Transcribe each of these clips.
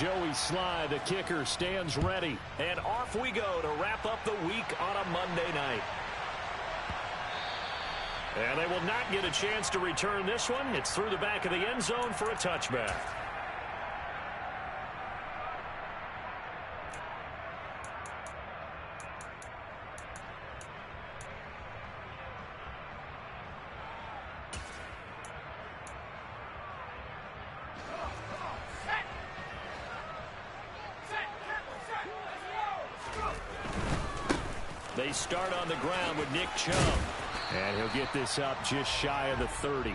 Joey Sly, the kicker, stands ready. And off we go to wrap up the week on a Monday night. And they will not get a chance to return this one. It's through the back of the end zone for a touchback. They start on the ground with Nick Chubb. And he'll get this up just shy of the 30.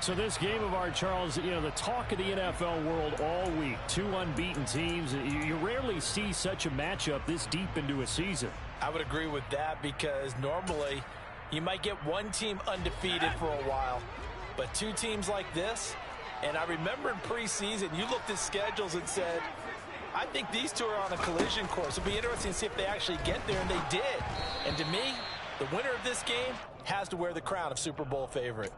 So this game of ours, Charles, you know, the talk of the NFL world all week. Two unbeaten teams. You rarely see such a matchup this deep into a season. I would agree with that because normally you might get one team undefeated for a while. But two teams like this, and I remember in preseason, you looked at schedules and said, I think these two are on a collision course. It'll be interesting to see if they actually get there, and they did. And to me, the winner of this game has to wear the crown of Super Bowl favorite.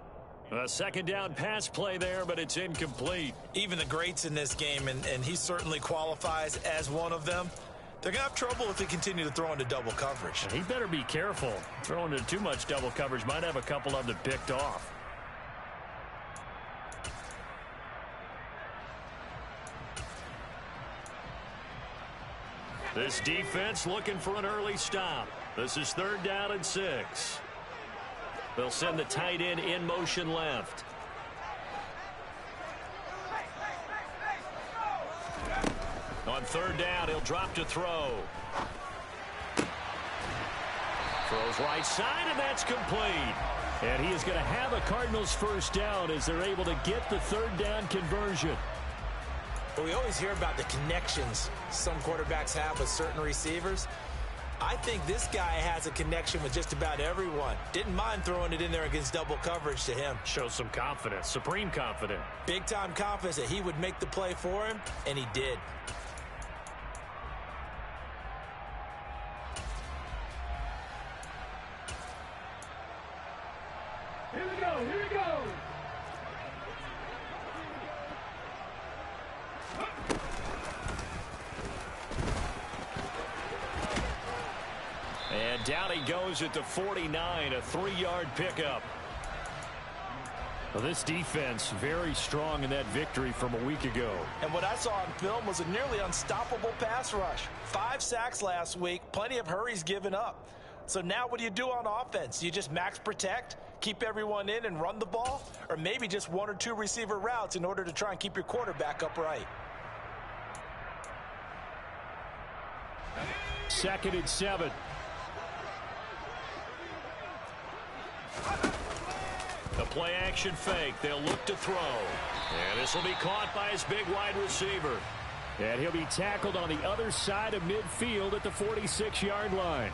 A second down pass play there, but it's incomplete. Even the greats in this game, and he certainly qualifies as one of them, they're going to have trouble if they continue to throw into double coverage. He better be careful. Throwing into too much double coverage might have a couple of them picked off. This defense looking for an early stop. This is 3rd down and 6. They'll send the tight end in motion left. On 3rd down, he'll drop to throw. Throws right side, and that's complete. And he is going to have a Cardinals first down as they're able to get the 3rd down conversion. Well, we always hear about the connections some quarterbacks have with certain receivers. I think this guy has a connection with just about everyone. Didn't mind throwing it in there against double coverage to him. Shows some confidence, supreme confidence. Big-time confidence that he would make the play for him, and he did. Here we go, here we go. And down he goes at the 49, a 3-yard pickup. Well, this defense very strong in that victory from a week ago. And what I saw on film was a nearly unstoppable pass rush. 5 sacks last week, plenty of hurries given up. So now what do you do on offense? Do you just max protect, keep everyone in and run the ball? Or maybe just 1 or 2 receiver routes in order to try and keep your quarterback upright? 2nd and 7. The play action fake. They'll look to throw. And this will be caught by his big wide receiver. And he'll be tackled on the other side of midfield at the 46-yard line.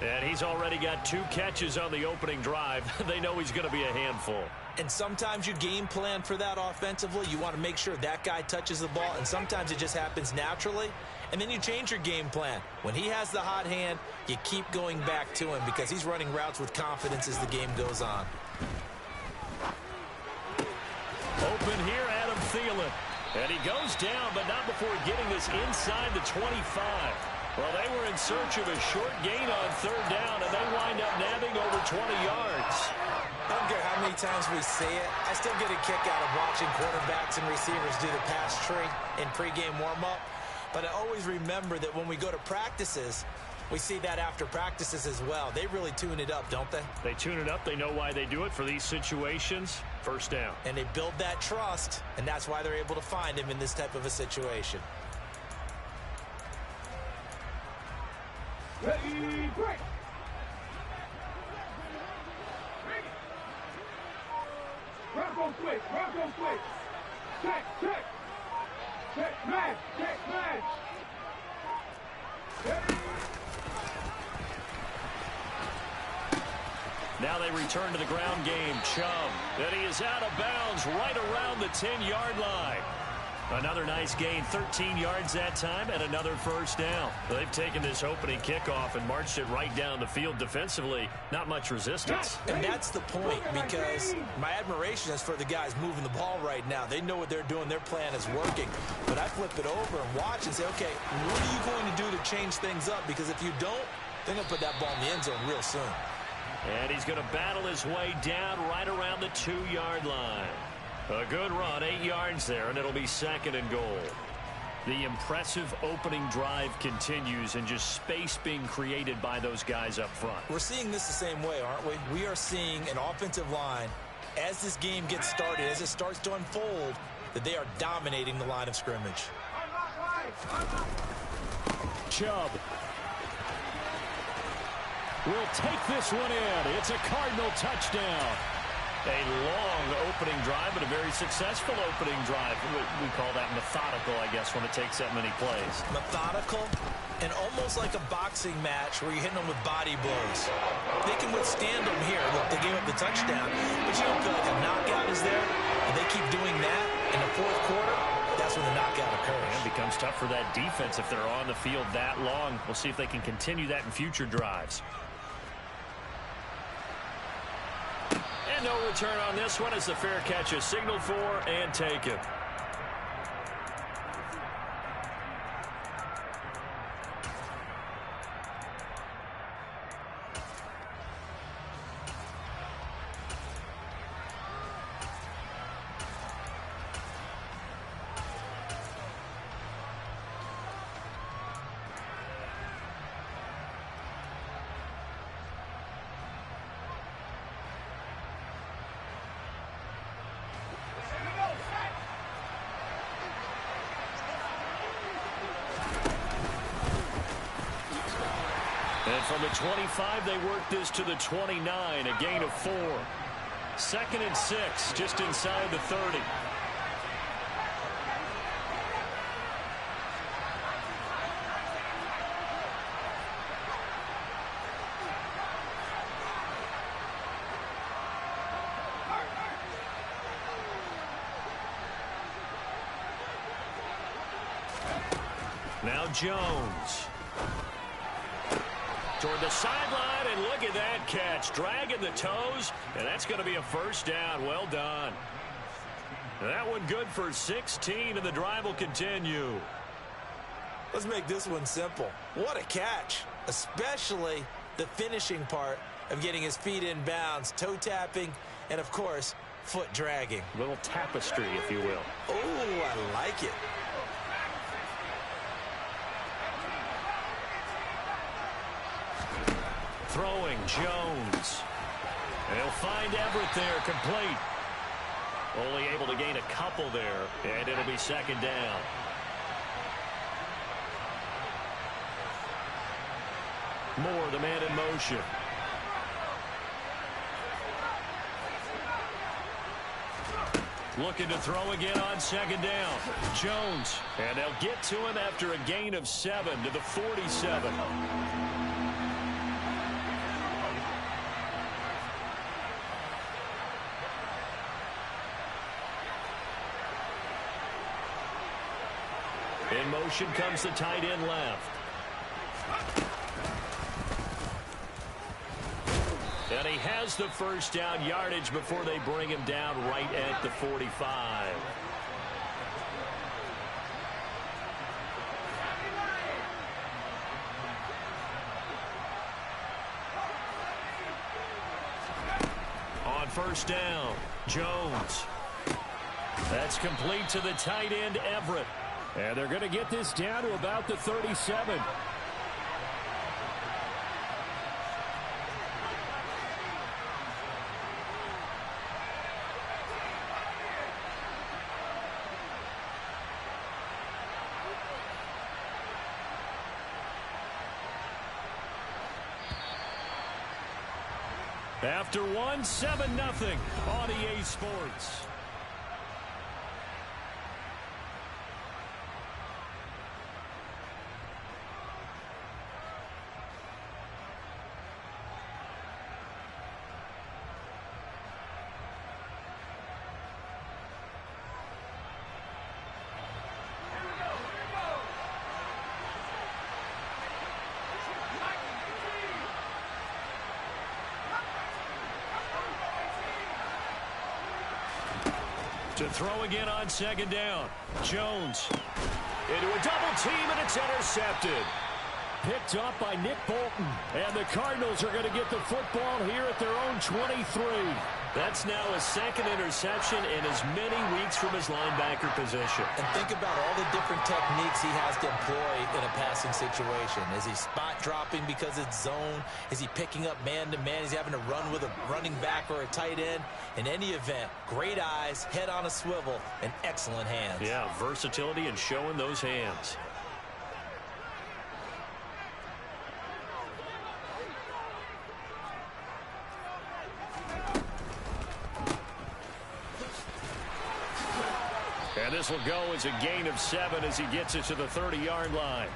And he's already got 2 catches on the opening drive. They know he's going to be a handful. And sometimes you game plan for that offensively. You want to make sure that guy touches the ball, and sometimes it just happens naturally. And then you change your game plan. When he has the hot hand, you keep going back to him because he's running routes with confidence as the game goes on. Open here, Adam Thielen. And he goes down, but not before getting this inside the 25. Well, they were in search of a short gain on 3rd down, and they wind up nabbing over 20 yards. I don't care how many times we see it. I still get a kick out of watching quarterbacks and receivers do the pass tree in pregame warm-up. But I always remember that when we go to practices, we see that after practices as well. They really tune it up, don't they? They tune it up. They know why they do it for these situations. First down. And they build that trust, and that's why they're able to find him in this type of a situation. Ready, break. Rock quick, rock quick. Check, check. Check, match, check, match. Now they return to the ground game. Chubb. And he is out of bounds right around the 10-yard line. Another nice gain, 13 yards that time, and another first down. They've taken this opening kickoff and marched it right down the field defensively. Not much resistance. And that's the point, because my admiration is for the guys moving the ball right now. They know what they're doing. Their plan is working. But I flip it over and watch and say, okay, what are you going to do to change things up? Because if you don't, they're going to put that ball in the end zone real soon. And he's going to battle his way down right around the 2-yard line. A good run, 8 yards there, and it'll be 2nd and goal. The impressive opening drive continues, and just space being created by those guys up front. We're seeing this the same way, aren't we? We are seeing an offensive line, as this game gets started, as it starts to unfold, that they are dominating the line of scrimmage. Chubb will take this one in. It's a Cardinal touchdown. A long opening drive, but a very successful opening drive. We call that methodical, I guess, when it takes that many plays. Methodical and almost like a boxing match where you're hitting them with body blows. They can withstand them here. Look, they gave up the touchdown, but you don't feel like a knockout is there. And they keep doing that in the 4th quarter. That's when the knockout occurs. And it becomes tough for that defense if they're on the field that long. We'll see if they can continue that in future drives. And no return on this one as the fair catch is signaled for and taken. And from the 25, they work this to the 29, a gain of 4. 2nd and 6, just inside the 30. Now Jones. Toward the sideline, and look at that catch. Dragging the toes, and that's going to be a first down. Well done. That one good for 16, and the drive will continue. Let's make this one simple. What a catch, especially the finishing part of getting his feet in bounds, toe tapping, and, of course, foot dragging. A little tapestry, if you will. Oh, I like it. Throwing, Jones. They'll find Everett there, complete. Only able to gain a couple there, and it'll be 2nd down. Moore, the man in motion. Looking to throw again on 2nd down. Jones, and they'll get to him after a gain of 7 to the 47. In motion comes the tight end left. And he has the first down yardage before they bring him down right at the 45. On first down, Jones. That's complete to the tight end, Everett. And they're going to get this down to about the 37. After one, 7-0 on EA Sports. To throw again on second down. Jones into a double team, and it's intercepted. Picked up by Nick Bolton. And the Cardinals are going to get the football here at their own 23. That's now his second interception in as many weeks from his linebacker position. And think about all the different techniques he has to employ in a passing situation. Is he spot dropping because it's zone? Is he picking up man-to-man? Is he having to run with a running back or a tight end? In any event, great eyes, head on a swivel, and excellent hands. Yeah, versatility and showing those hands. And this will go as a gain of 7 as he gets it to the 30-yard line.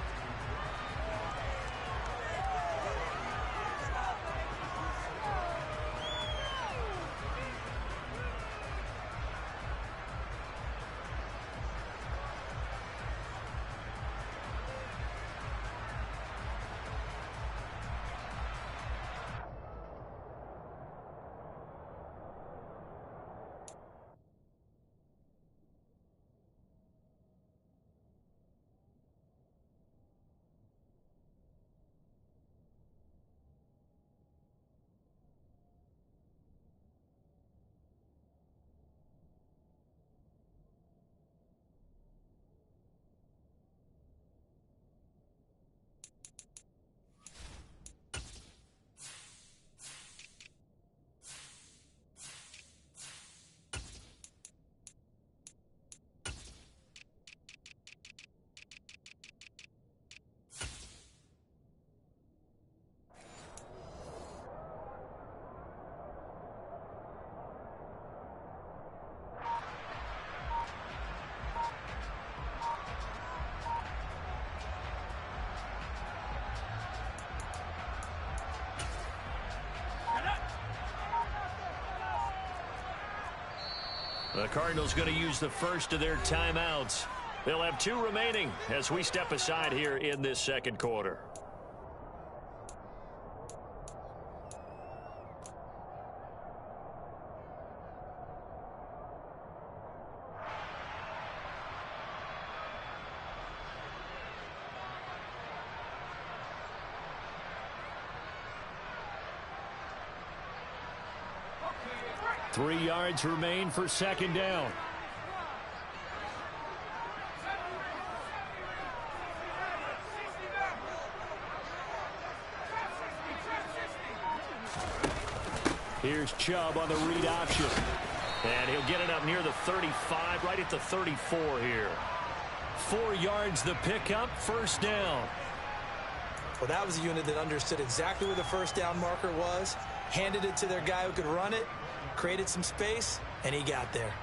The Cardinals going to use the first of their timeouts. They'll have 2 remaining as we step aside here in this second quarter. Three yards remain for second down. Here's Chubb on the read option. And he'll get it up near the 35, right at the 34 here. 4 yards the pickup, first down. Well, that was a unit that understood exactly where the first down marker was, handed it to their guy who could run it, created some space, and he got there.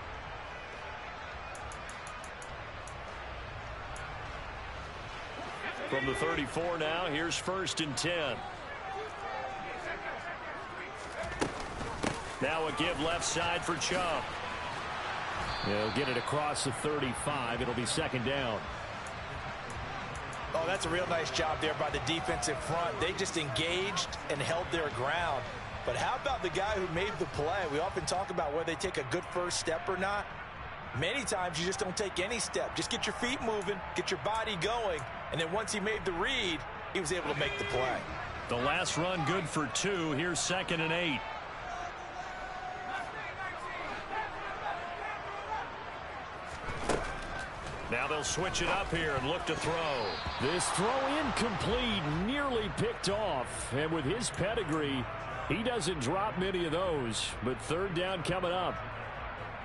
From the 34 now, here's first and 10. Now a give left side for Chubb. They'll get it across the 35. It'll be second down. Oh, that's a real nice job there by the defensive front. They just engaged and held their ground. But how about the guy who made the play? We often talk about whether they take a good first step or not. Many times you just don't take any step. Just get your feet moving, get your body going, and then once he made the read, he was able to make the play. The last run good for 2. Here's second and 8. Now they'll switch it up here and look to throw. This throw incomplete, nearly picked off. And with his pedigree, he doesn't drop many of those. But third down coming up.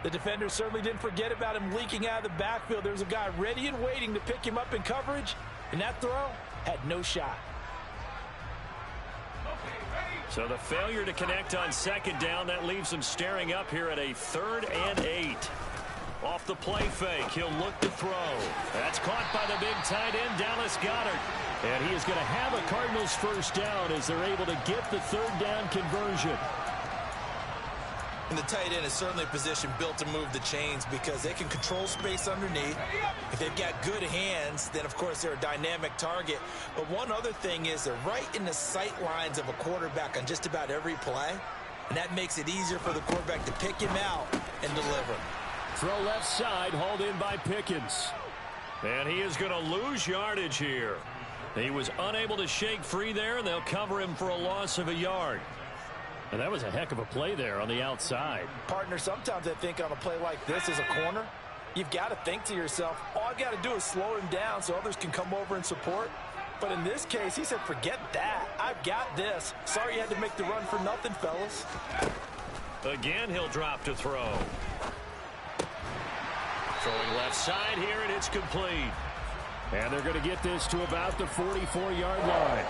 The defender certainly didn't forget about him leaking out of the backfield. There's a guy ready and waiting to pick him up in coverage. And that throw had no shot. So the failure to connect on second down, that leaves him staring up here at a 3rd and 8. Off the play fake, he'll look to throw. That's caught by the big tight end, Dallas Goedert. And he is going to have a Cardinals first down as they're able to get the third down conversion. And the tight end is certainly a position built to move the chains because they can control space underneath. If they've got good hands, then of course they're a dynamic target. But one other thing is they're right in the sight lines of a quarterback on just about every play. And that makes it easier for the quarterback to pick him out and deliver. Throw left side, hauled in by Pickens. And he is going to lose yardage here. He was unable to shake free there, and they'll cover him for a loss of a yard. And that was a heck of a play there on the outside. Partner, sometimes I think on a play like this as a corner, you've got to think to yourself, all I've got to do is slow him down so others can come over and support. But in this case, he said, forget that. I've got this. Sorry you had to make the run for nothing, fellas. Again, he'll drop to throw. Throwing left side here, and it's complete. And they're going to get this to about the 44-yard line.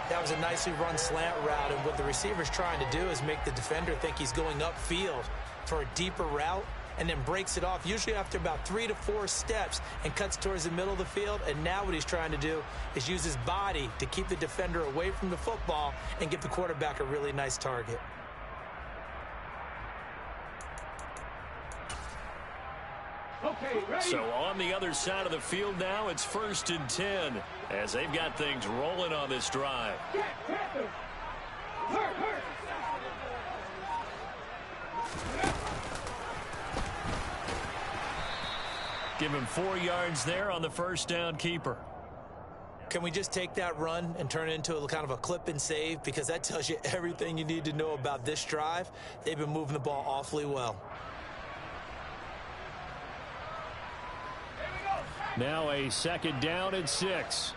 That was a nicely run slant route, and what the receiver's trying to do is make the defender think he's going upfield for a deeper route, and then breaks it off, usually after about 3 to 4 steps, and cuts towards the middle of the field. And now what he's trying to do is use his body to keep the defender away from the football and give the quarterback a really nice target. Okay, ready? So on the other side of the field now, it's 1st and 10 as they've got things rolling on this drive. Get Panther. Hurt. Give him 4 yards there on the first down keeper. Can we just take that run and turn it into a kind of a clip and save? Because that tells you everything you need to know about this drive. They've been moving the ball awfully well. Now a 2nd down and 6.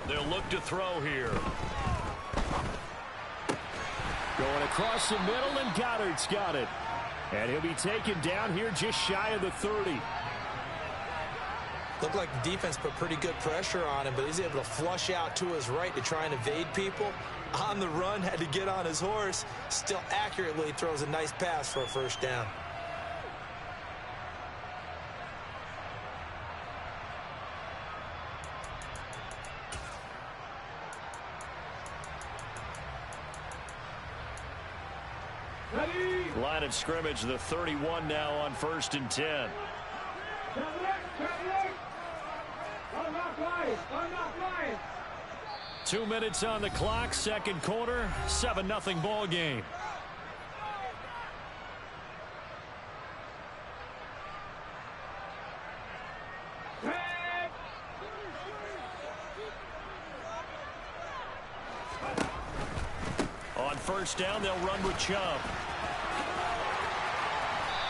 They'll look to throw here. Going across the middle, and Goddard's got it. And he'll be taken down here just shy of the 30. Looked like the defense put pretty good pressure on him, but he's able to flush out to his right to try and evade people. On the run, had to get on his horse. Still accurately throws a nice pass for a first down. Ready? Line of scrimmage, the 31 now on 1st and 10. Turn left. I'm not flying. 2 minutes on the clock, 2nd quarter, 7-0 ball game. On 1st down, they'll run with Chubb.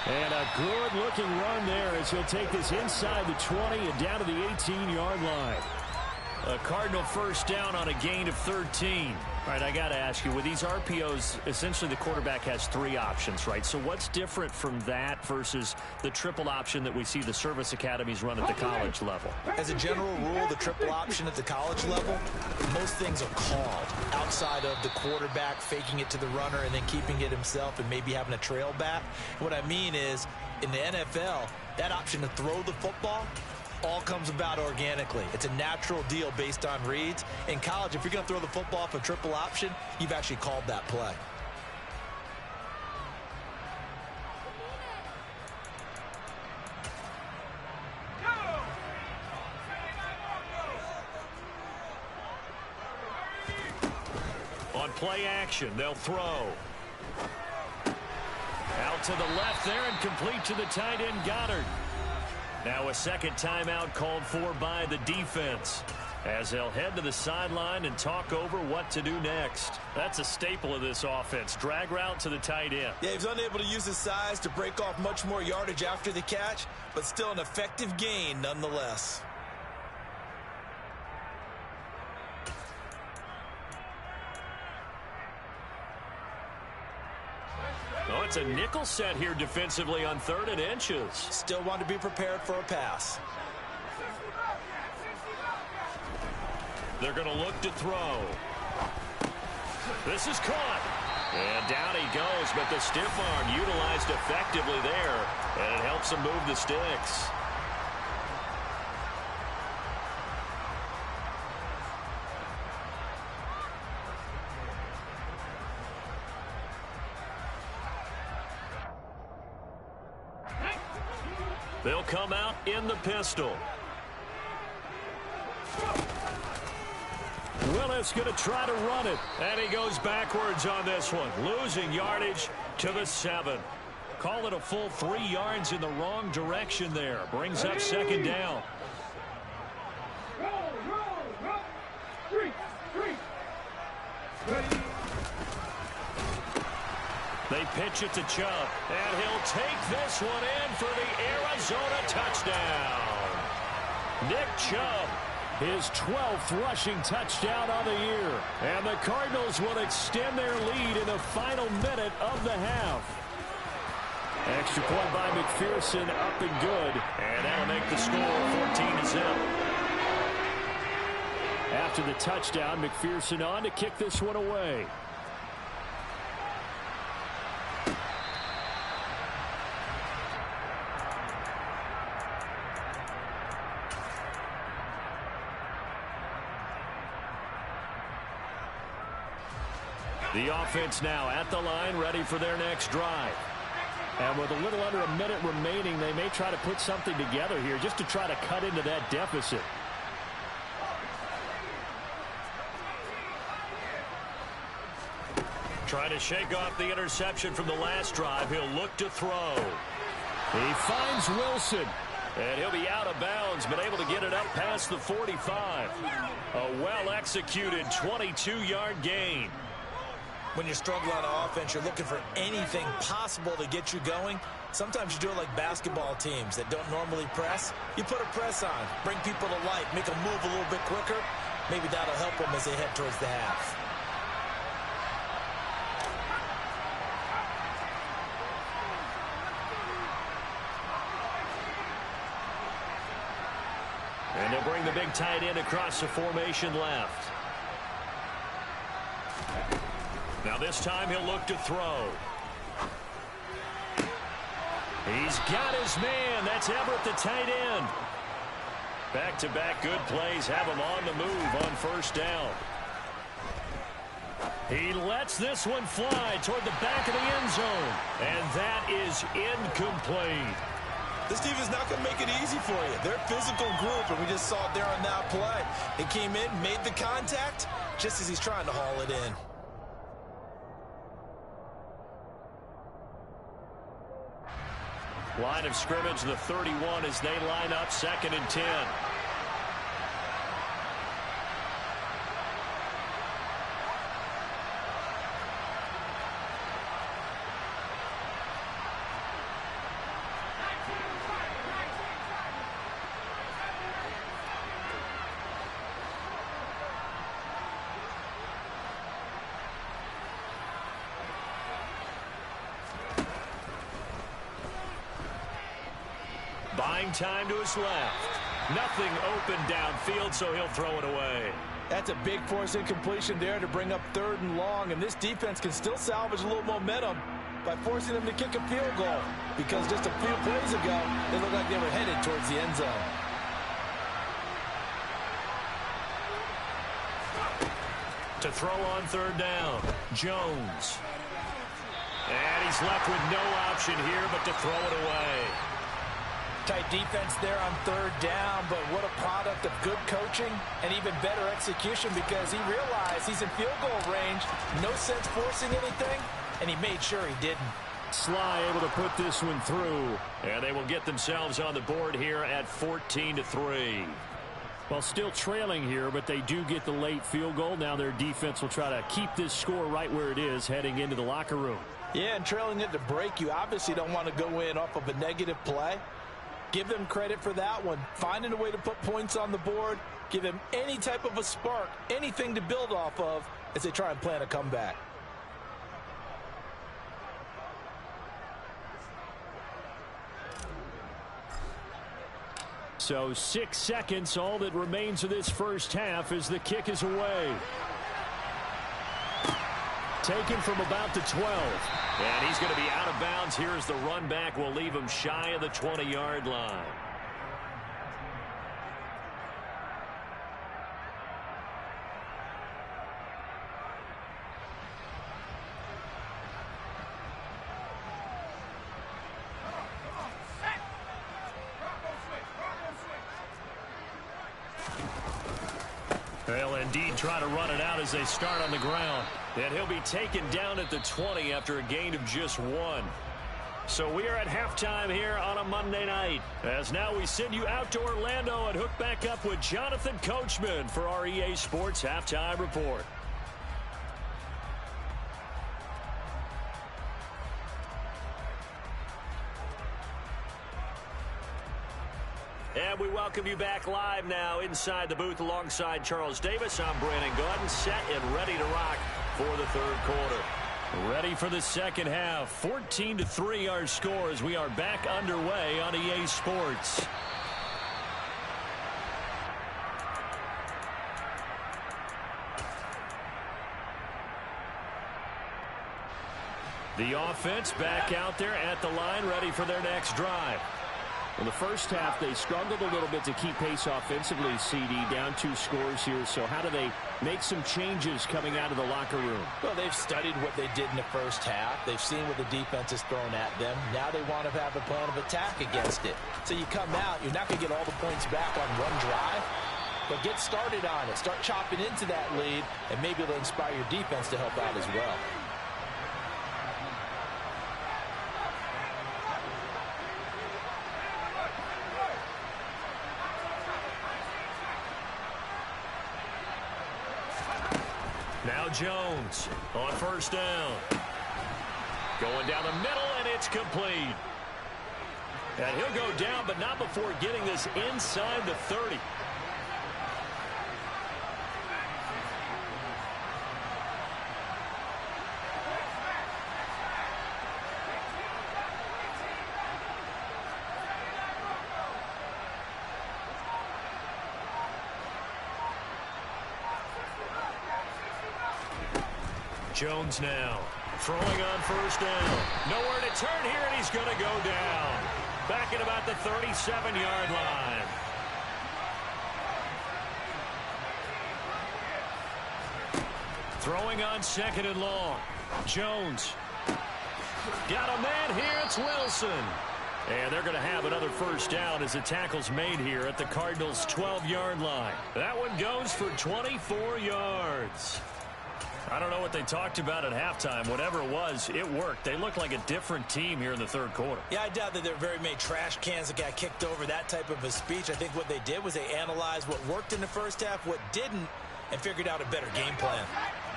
And a good-looking run there as he'll take this inside the 20 and down to the 18-yard line. A Cardinal first down on a gain of 13. All right, I got to ask you, with these RPOs, essentially the quarterback has 3 options, right? So what's different from that versus the triple option that we see the service academies run at the college level? As a general rule, the triple option at the college level, most things are called outside of the quarterback faking it to the runner and then keeping it himself and maybe having a trail back. What I mean is, in the NFL, that option to throw the football all comes about organically. It's a natural deal based on reads. In college, if you're going to throw the football off a triple option, you've actually called that play. On play action, they'll throw. Out to the left there and complete to the tight end, Goddard. Now a 2nd timeout called for by the defense as they'll head to the sideline and talk over what to do next. That's a staple of this offense. Drag route to the tight end. Yeah, he's unable to use his size to break off much more yardage after the catch, but still an effective gain nonetheless. Oh, it's a nickel set here defensively on 3rd and inches. Still want to be prepared for a pass. They're going to look to throw. This is caught. And down he goes, but the stiff arm utilized effectively there, and it helps him move the sticks. They'll come out in the pistol. Willis going to try to run it. And he goes backwards on this one, losing yardage to the 7. Call it a full 3 yards in the wrong direction there. Brings up second down. Roll. 3. Ready. They pitch it to Chubb, and he'll take this one in for the Arizona touchdown. Nick Chubb, his 12th rushing touchdown on the year. And the Cardinals will extend their lead in the final minute of the half. Extra point by McPherson, up and good. And that'll make the score 14-0. After the touchdown, McPherson on to kick this one away. The offense now at the line, ready for their next drive. And with a little under a minute remaining, they may try to put something together here just to try to cut into that deficit. Trying to shake off the interception from the last drive. He'll look to throw. He finds Wilson. And he'll be out of bounds, but able to get it up past the 45. A well-executed 22-yard gain. When you're struggling on offense, you're looking for anything possible to get you going. Sometimes you do it like basketball teams that don't normally press. You put a press on, bring people to life, make them move a little bit quicker. Maybe that'll help them as they head towards the half. And they'll bring the big tight end across the formation left. Now this time he'll look to throw. He's got his man. That's Everett, the tight end. Back-to-back good plays have him on the move on first down. He lets this one fly toward the back of the end zone. And that is incomplete. This defense is not going to make it easy for you. They're a physical group, and we just saw it there on that play. He came in, made the contact, just as he's trying to haul it in. Line of scrimmage, the 31 as they line up 2nd and 10. Buying time to his left. Nothing open downfield, so he'll throw it away. That's a big force incompletion there to bring up 3rd and long, and this defense can still salvage a little momentum by forcing them to kick a field goal, because just a few plays ago, they looked like they were headed towards the end zone. To throw on 3rd down, Jones. And he's left with no option here but to throw it away. Tight defense there on 3rd down, but what a product of good coaching and even better execution, because he realized he's in field goal range. No sense forcing anything, and he made sure he didn't. Sly able to put this one through, and they will get themselves on the board here at 14-3. Well, still trailing here, but they do get the late field goal. Now their defense will try to keep this score right where it is heading into the locker room. Yeah, and trailing it to break, you obviously don't want to go in off of a negative play. Give them credit for that one. Finding a way to put points on the board. Give them any type of a spark, anything to build off of as they try and plan a comeback. So 6 seconds, all that remains of this first half as the kick is away. Taken from about the 12. And he's going to be out of bounds here as the run back will leave him shy of the 20-yard line. They'll indeed try to run it out as they start on the ground. And he'll be taken down at the 20 after a gain of just 1. So we are at halftime here on a Monday night. As now we send you out to Orlando and hook back up with Jonathan Coachman for our EA Sports Halftime Report. And we welcome you back live now inside the booth alongside Charles Davis. I'm Brandon Gordon, set and ready to rock for the third quarter. Ready for the second half. 14-3 our score as we are back underway on EA Sports. The offense back out there at the line, ready for their next drive. In the first half, they struggled a little bit to keep pace offensively, CD, down 2 scores here. So how do they make some changes coming out of the locker room? Well, they've studied what they did in the first half. They've seen what the defense has thrown at them. Now they want to have a plan of attack against it. So you come out, you're not going to get all the points back on one drive, but get started on it. Start chopping into that lead, and maybe it'll inspire your defense to help out as well. Now Jones on first down. Going down the middle, and it's complete. And he'll go down, but not before getting this inside the 30. Jones now throwing on first down. Nowhere to turn here, and he's going to go down. Back at about the 37-yard line. Throwing on second and long. Jones. Got a man here. It's Wilson. And they're going to have another first down as the tackle's made here at the Cardinals' 12-yard line. That one goes for 24 yards. I don't know what they talked about at halftime. Whatever it was, it worked. They look like a different team here in the third quarter. Yeah, I doubt that there are very many trash cans that got kicked over, that type of a speech. I think what they did was they analyzed what worked in the first half, what didn't, and figured out a better game plan.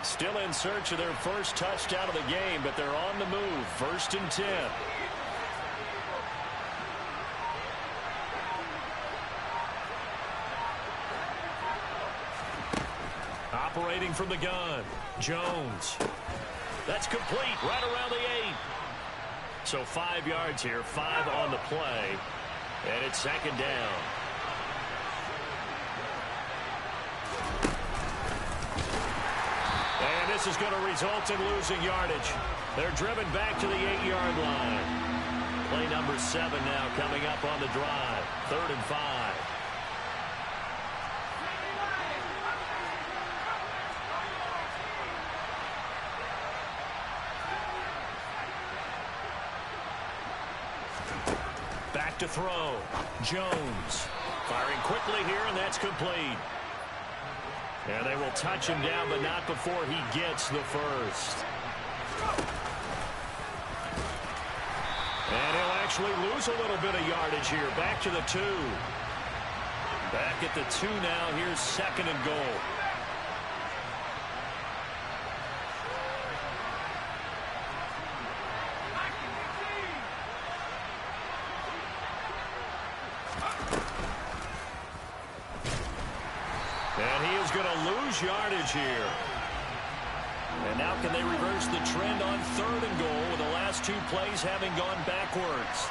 Still in search of their first touchdown of the game, but they're on the move. 1st and 10. Operating from the gun, Jones. That's complete right around the 8. So 5 yards here, 5 on the play, and it's second down. And this is going to result in losing yardage. They're driven back to the 8-yard line. Play number 7 now coming up on the drive. 3rd and 5. Back to throw. Jones firing quickly here, and that's complete. And they will touch him down, but not before he gets the first. And he'll actually lose a little bit of yardage here. Back to the 2. Back at the 2 now. Here's 2nd and goal. And he is going to lose yardage here. And now can they reverse the trend on 3rd and goal with the last 2 plays having gone backwards?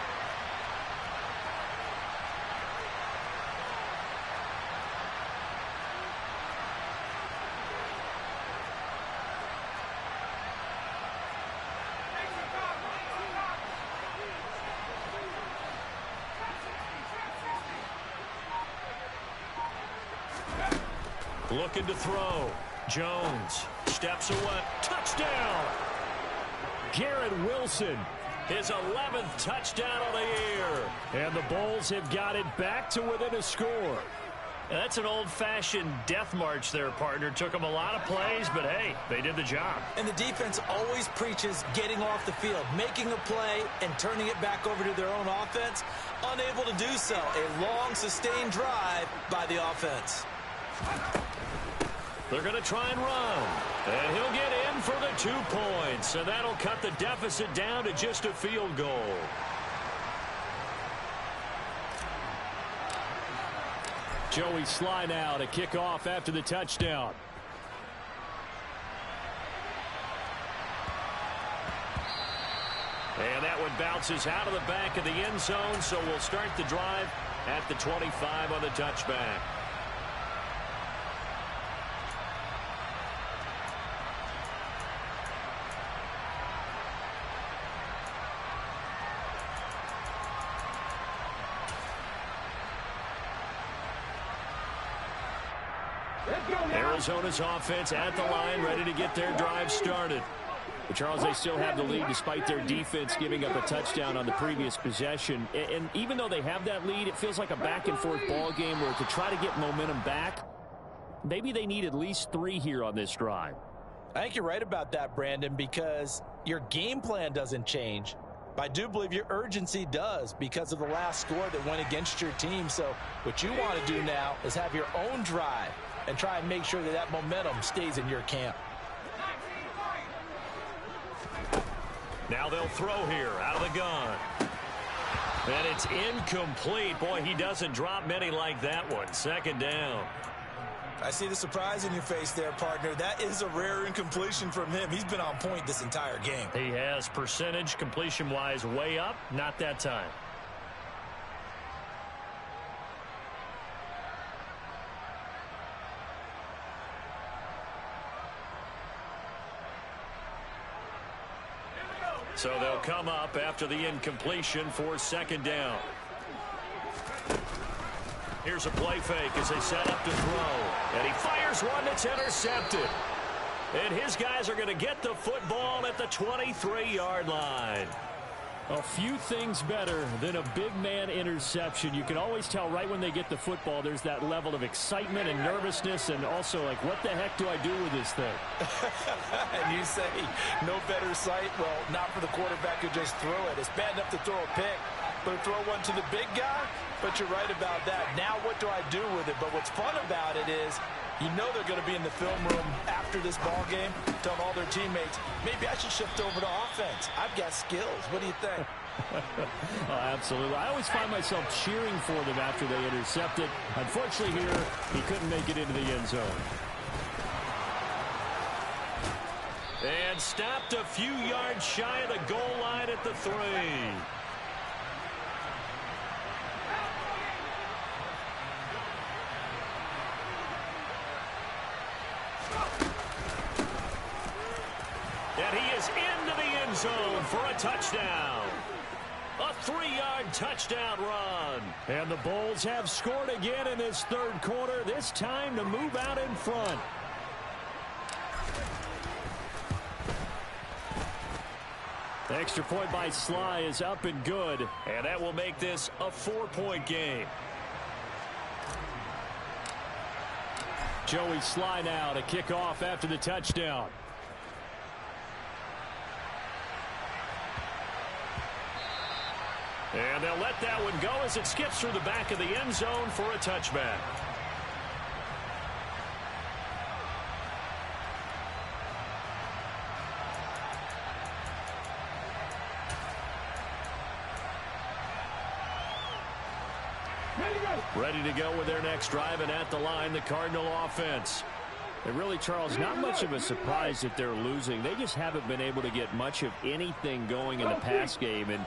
Looking to throw. Jones steps away. Touchdown! Garrett Wilson, his 11th touchdown of the year. And the Bulls have got it back to within a score. And that's an old-fashioned death march there, partner. Took them a lot of plays, but hey, they did the job. And the defense always preaches getting off the field, making a play, and turning it back over to their own offense. Unable to do so. A long, sustained drive by the offense. They're going to try and run. And he'll get in for the 2 points. And that'll cut the deficit down to just a field goal. Joey Sly now to kick off after the touchdown. And that one bounces out of the back of the end zone, so we'll start the drive at the 25 on the touchback. Arizona's offense at the line, ready to get their drive started. But Charles, they still have the lead despite their defense giving up a touchdown on the previous possession. And even though they have that lead, it feels like a back-and-forth ball game where to try to get momentum back, maybe they need at least 3 here on this drive. I think you're right about that, Brandon, because your game plan doesn't change. But I do believe your urgency does because of the last score that went against your team. So what you want to do now is have your own drive and try and make sure that that momentum stays in your camp. Now they'll throw here out of the gun. And it's incomplete. Boy, he doesn't drop many like that one. 2nd down. I see the surprise in your face there, partner. That is a rare incompletion from him. He's been on point this entire game. He has. Percentage completion-wise way up. Not that time. So they'll come up after the incompletion for 2nd down. Here's a play fake as they set up to throw. And he fires one that's intercepted. And his guys are going to get the football at the 23-yard line. A few things better than a big man interception. You can always tell right when they get the football, there's that level of excitement and nervousness, and also like, what the heck do I do with this thing? And you say, no better sight? Well, not for the quarterback who just threw it. It's bad enough to throw a pick, but to throw one to the big guy? But you're right about that. Now what do I do with it? But what's fun about it is, you know they're going to be in the film room after this ball game, telling all their teammates, maybe I should shift over to offense. I've got skills. What do you think? Oh, absolutely. I always find myself cheering for them after they intercept it. Unfortunately here, he couldn't make it into the end zone. And stopped a few yards shy of the goal line at the 3. And he is into the end zone for a touchdown. A 3-yard touchdown run. And the Bulls have scored again in this 3rd quarter, this time to move out in front. The extra point by Sly is up and good, and that will make this a 4-point game. Joey Sly now to kick off after the touchdown. And they'll let that one go as it skips through the back of the end zone for a touchback. Ready to go with their next drive, and at the line, the Cardinal offense. And really, Charles, not much of a surprise that they're losing. They just haven't been able to get much of anything going in the pass game. And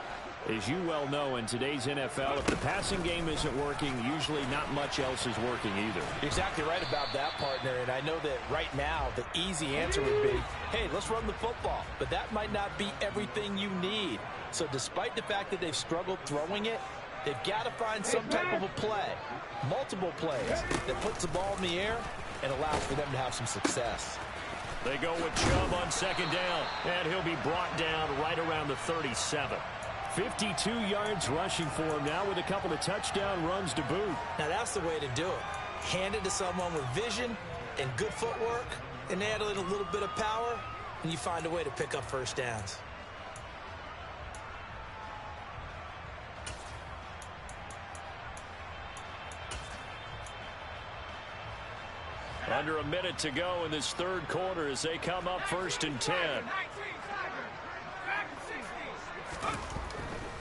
as you well know, in today's NFL, if the passing game isn't working, usually not much else is working either. Exactly right about that, partner. And I know that right now the easy answer would be, hey, let's run the football. But that might not be everything you need. So despite the fact that they've struggled throwing it, they've got to find some type of a play, multiple plays, that puts the ball in the air and allows for them to have some success. They go with Chubb on 2nd down, and he'll be brought down right around the 37. 52 yards rushing for him now with a couple of touchdown runs to boot. Now that's the way to do it. hand it to someone with vision and good footwork, and add in a little bit of power, and you find a way to pick up first downs. Under a minute to go in this third quarter as they come up 1st and 10.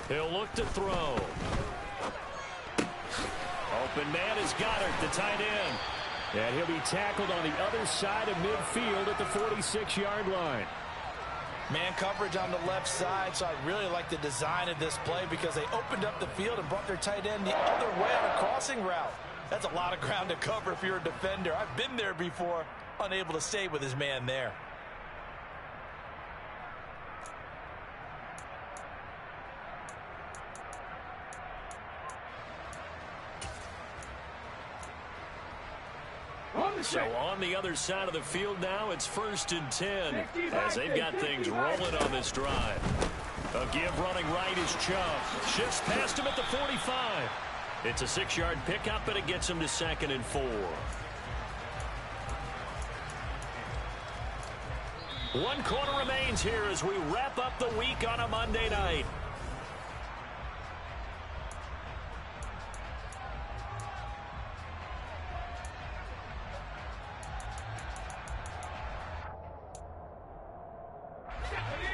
He'll look to throw. Open man is Goddard, the tight end. And he'll be tackled on the other side of midfield at the 46-yard line. Man coverage on the left side, so I really like the design of this play because they opened up the field and brought their tight end the other way on a crossing route. That's a lot of ground to cover if you're a defender. I've been there before, unable to stay with his man there. So on the other side of the field now, it's 1st and 10 as they've got things rolling on this drive. A give running right is Chubb. Shifts past him at the 45. It's a 6-yard pickup, and it gets him to 2nd and 4. 1 quarter remains here as we wrap up the week on a Monday night.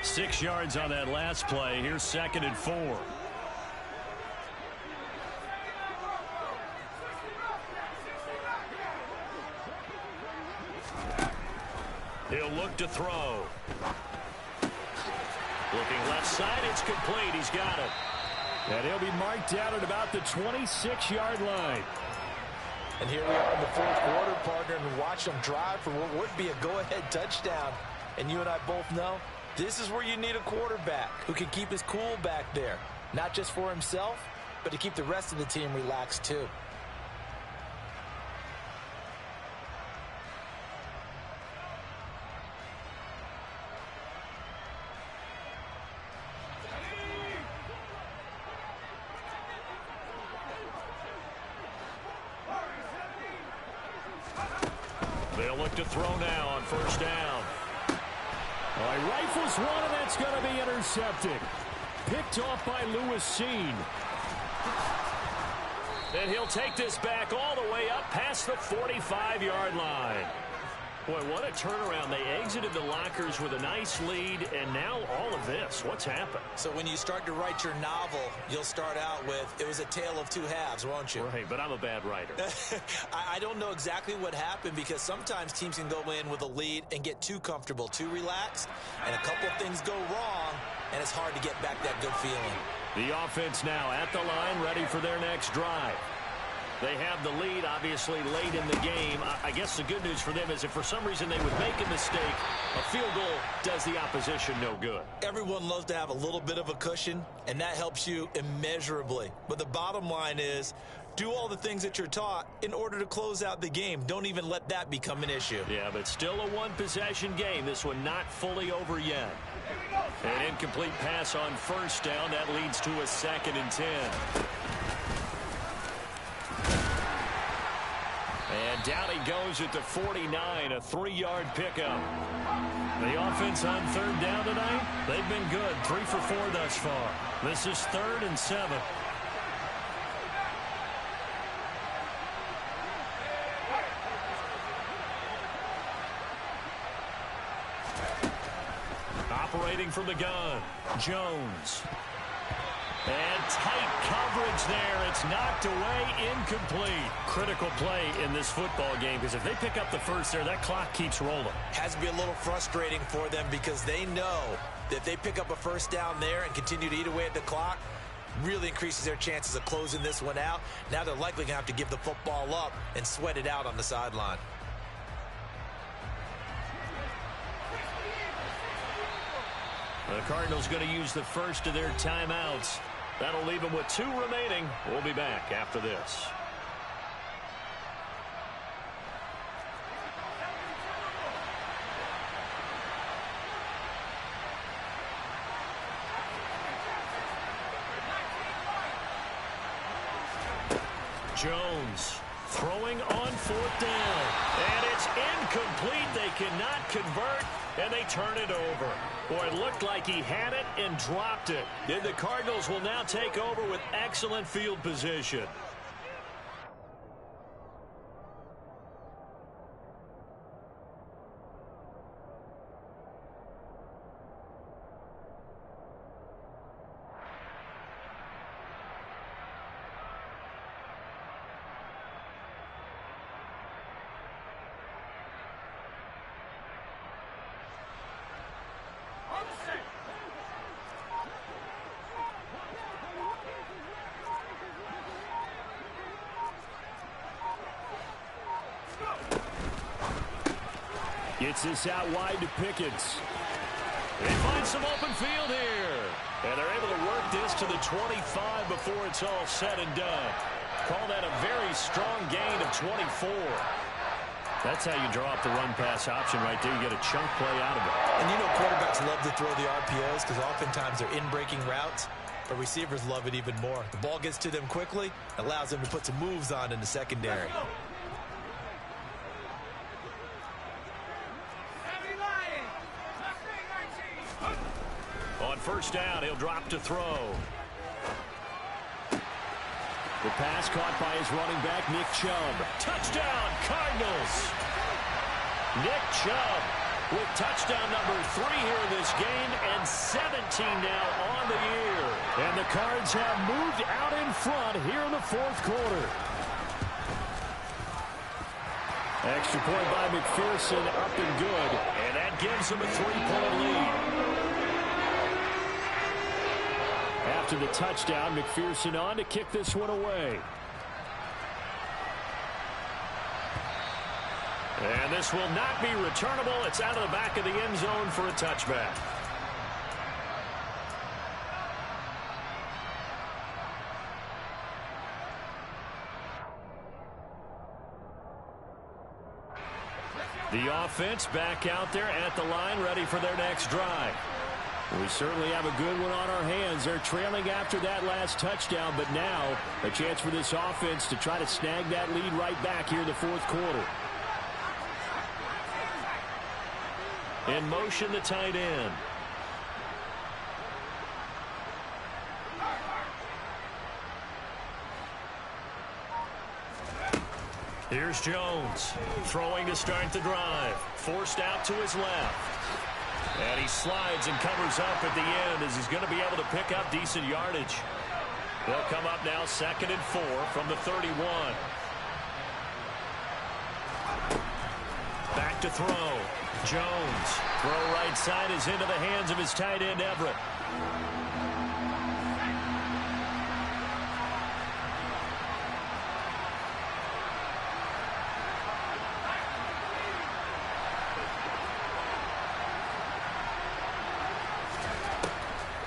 Six yards on that last play. Here's 2nd and 4. He'll look to throw. Looking left side, it's complete. He's got it. And he'll be marked down at about the 26-yard line. And here we are in the fourth quarter, partner, and watch them drive for what would be a go-ahead touchdown. And you and I both know this is where you need a quarterback who can keep his cool back there. Not just for himself, but to keep the rest of the team relaxed too. They'll look to throw now on 1st down. All right, rifles one, and that's going to be intercepted. Picked off by Lewis Seen. And he'll take this back all the way up past the 45-yard line. Boy, what a turnaround. They exited the lockers with a nice lead, and now all of this. What's happened? So when you start to write your novel, you'll start out with, it was a tale of two halves, won't you? Right, but I'm a bad writer. I don't know exactly what happened because sometimes teams can go in with a lead and get too comfortable, too relaxed, and a couple of things go wrong, and it's hard to get back that good feeling. The offense now at the line, ready for their next drive. They have the lead, obviously, late in the game. I guess the good news for them is if for some reason they would make a mistake, a field goal does the opposition no good. Everyone loves to have a little bit of a cushion, and that helps you immeasurably. But the bottom line is, do all the things that you're taught in order to close out the game. Don't even let that become an issue. Yeah, but still a one-possession game. This one not fully over yet. An incomplete pass on 1st down. That leads to a 2nd and 10. And down he goes at the 49, a 3-yard pickup. The offense on 3rd down tonight, they've been good, 3 for 4 thus far. This is 3rd and 7. Operating from the gun, Jones. And tight coverage there. It's knocked away, incomplete. Critical play in this football game because if they pick up the first there, that clock keeps rolling. Has to be a little frustrating for them because they know that if they pick up a first down there and continue to eat away at the clock, really increases their chances of closing this one out. Now they're likely going to have to give the football up and sweat it out on the sideline. The Cardinals going to use the first of their timeouts. That'll leave them with 2 remaining. We'll be back after this. Jones Throwing on 4th down. And it's incomplete. They cannot convert, and they turn it over. Boy, it looked like he had it and dropped it. And the Cardinals will now take over with excellent field position. Gets this out wide to Pickens. They find some open field here. And they're able to work this to the 25 before it's all said and done. Call that a very strong gain of 24. That's how you draw up the run-pass option right there. You get a chunk play out of it. And you know quarterbacks love to throw the RPOs because oftentimes they're in-breaking routes. But receivers love it even more. The ball gets to them quickly, allows them to put some moves on in the secondary. On 1st down, he'll drop to throw. The pass caught by his running back, Nick Chubb. Touchdown, Cardinals! Nick Chubb with touchdown number 3 here in this game, and 17 now on the year. And the Cards have moved out in front here in the 4th quarter. Extra point by McPherson, up and good. And that gives him a 3-point lead. After the touchdown, McPherson on to kick this one away. And this will not be returnable. It's out of the back of the end zone for a touchback. The offense back out there at the line, ready for their next drive. We certainly have a good one on our hands. They're trailing after that last touchdown, but now a chance for this offense to try to snag that lead right back here in the 4th quarter. In motion, the tight end. Here's Jones, throwing to start the drive. Forced out to his left. And he slides and covers up at the end as he's going to be able to pick up decent yardage. They'll come up now 2nd and 4 from the 31. Back to throw. Jones. Throw right side is into the hands of his tight end, Everett.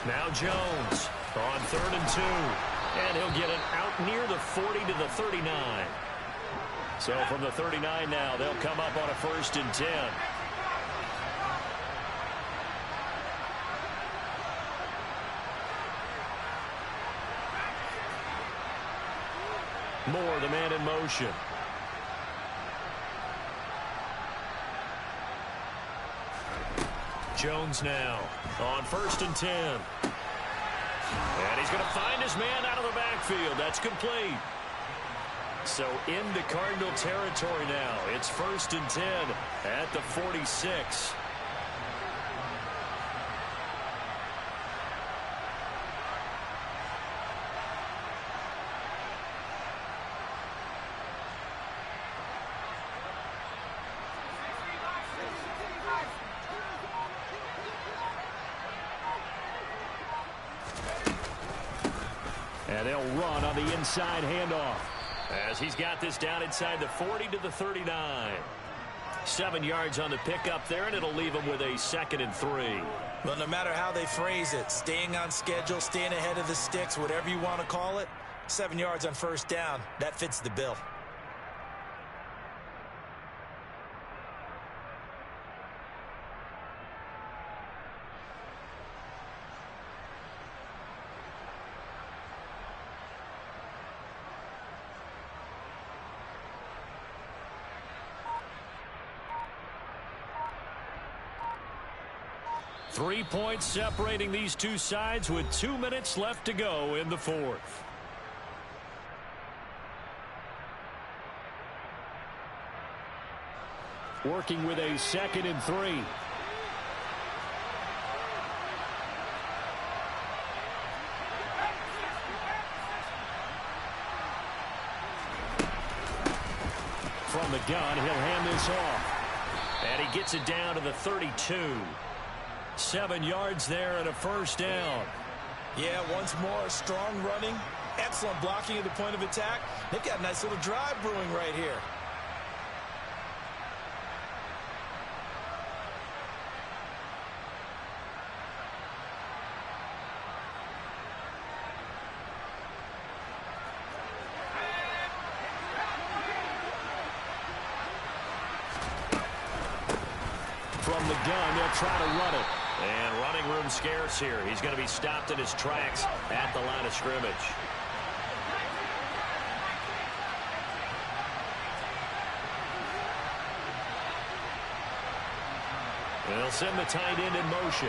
Now Jones on 3rd and 2. And he'll get it out near the 40 to the 39. So from the 39 now, they'll come up on a 1st and 10. Moore, the man in motion. Jones now on 1st and 10. And he's going to find his man out of the backfield. That's complete. So into Cardinal territory now. It's 1st and 10 at the 46. And they'll run on the inside handoff as he's got this down inside the 40 to the 39. 7 yards on the pickup there, and it'll leave him with a 2nd and 3. Well, no matter how they phrase it, staying on schedule, staying ahead of the sticks, whatever you want to call it, 7 yards on 1st down, that fits the bill. 3 points separating these two sides with 2 minutes left to go in the fourth. Working with a 2nd and 3. From the gun, he'll hand this off. And he gets it down to the 32. 7 yards there and a first down. Yeah, once more, strong running, excellent blocking at the point of attack. They've got a nice little drive brewing right here. From the gun, they'll try to run it. And running room scarce here. He's going to be stopped in his tracks at the line of scrimmage. They'll send the tight end in motion.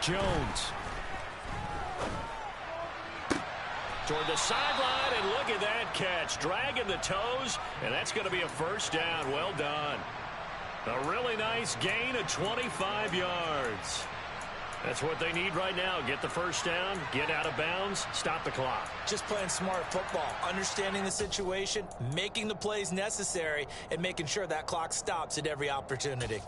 Jones. Toward the sideline, and look at that catch. Dragging the toes, and that's going to be a first down. Well done. A really nice gain of 25 yards. That's what they need right now. Get the first down, get out of bounds, stop the clock. Just playing smart football, understanding the situation, making the plays necessary, and making sure that clock stops at every opportunity.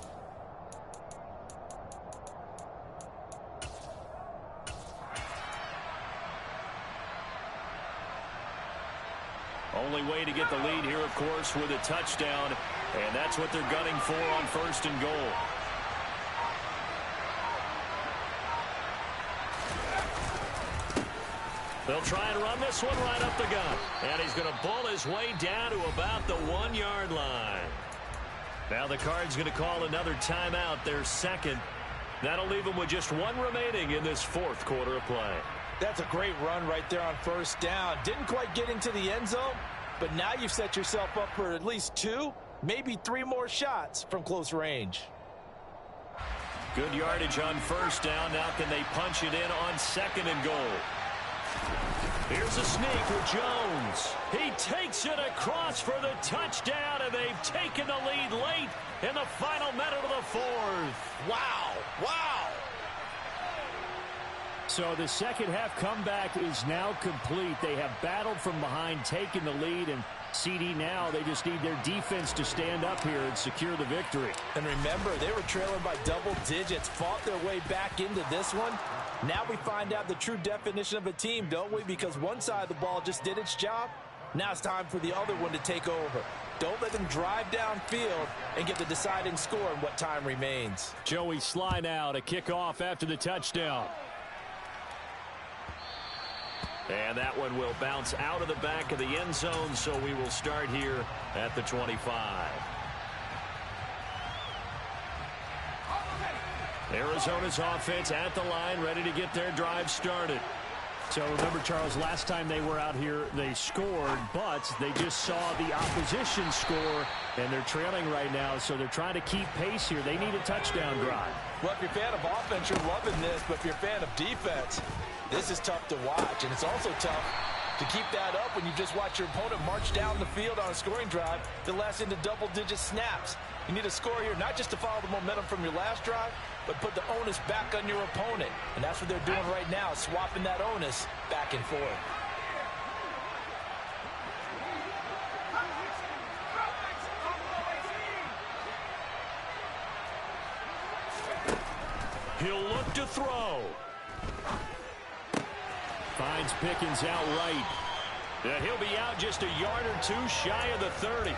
Only way to get the lead here, of course, with a touchdown, and that's what they're gunning for on 1st and goal. They'll try and run this one right up the gut, and he's going to bull his way down to about the 1-yard line. Now the Cards going to call another timeout, their second. That'll leave them with just 1 remaining in this 4th quarter of play. That's a great run right there on 1st down. Didn't quite get into the end zone, but now you've set yourself up for at least 2, maybe 3 more shots from close range. Good yardage on 1st down. Now can they punch it in on 2nd and goal? Here's a sneak with Jones. He takes it across for the touchdown, and they've taken the lead late in the final minute of the 4th. Wow, wow. So the second half comeback is now complete. They have battled from behind, taken the lead, and CD now, they just need their defense to stand up here and secure the victory. And remember, they were trailing by double digits, fought their way back into this one. Now we find out the true definition of a team, don't we? Because one side of the ball just did its job. Now it's time for the other one to take over. Don't let them drive downfield and get the deciding score in what time remains. Joey Sly now to kick off after the touchdown. And that one will bounce out of the back of the end zone, so we will start here at the 25. Arizona's offense at the line, ready to get their drive started. So remember, Charles, last time they were out here, they scored, but they just saw the opposition score, and they're trailing right now, so they're trying to keep pace here. They need a touchdown drive. Well, if you're a fan of offense, you're loving this, but if you're a fan of defense, this is tough to watch, and it's also tough to keep that up when you just watch your opponent march down the field on a scoring drive that lasts into double-digit snaps. You need a score here, not just to follow the momentum from your last drive, but put the onus back on your opponent. And that's what they're doing right now, swapping that onus back and forth. He'll look to throw. Finds Pickens outright. He'll be out just a yard or 2 shy of the 30.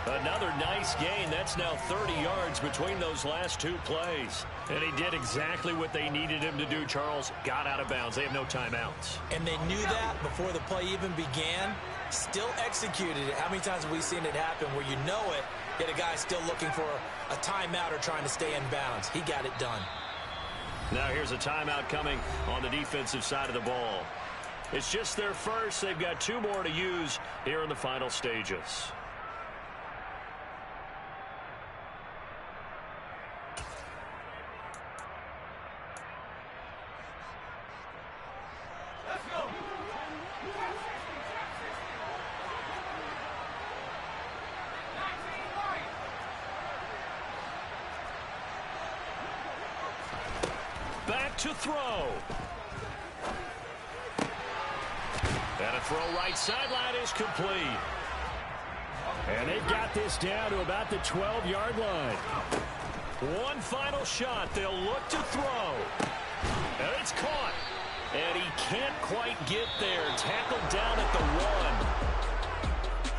Another nice gain. That's now 30 yards between those last 2 plays. And he did exactly what they needed him to do, Charles. Got out of bounds. They have no timeouts. And they knew that before the play even began. Still executed it. How many times have we seen it happen where you know it, yet a guy still looking for a timeout or trying to stay in bounds? He got it done. Now here's a timeout coming on the defensive side of the ball. It's just their first. They've got 2 more to use here in the final stages. to throw. And a throw right sideline is complete. And they've got this down to about the 12-yard line. One final shot. They'll look to throw. And it's caught. And he can't quite get there. Tackled down at the 1.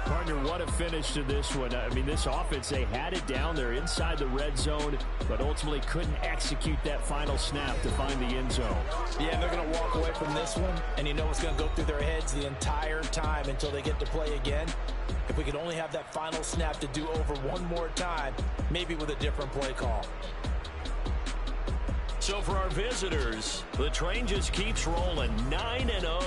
Partner, what a finish to this one. I mean, this offense, they had it down there inside the red zone, but ultimately couldn't execute that final snap to find the end zone. Yeah, they're going to walk away from this one, and you know what's going to go through their heads the entire time until they get to play again. If we could only have that final snap to do over one more time, maybe with a different play call. So for our visitors, the train just keeps rolling 9-0.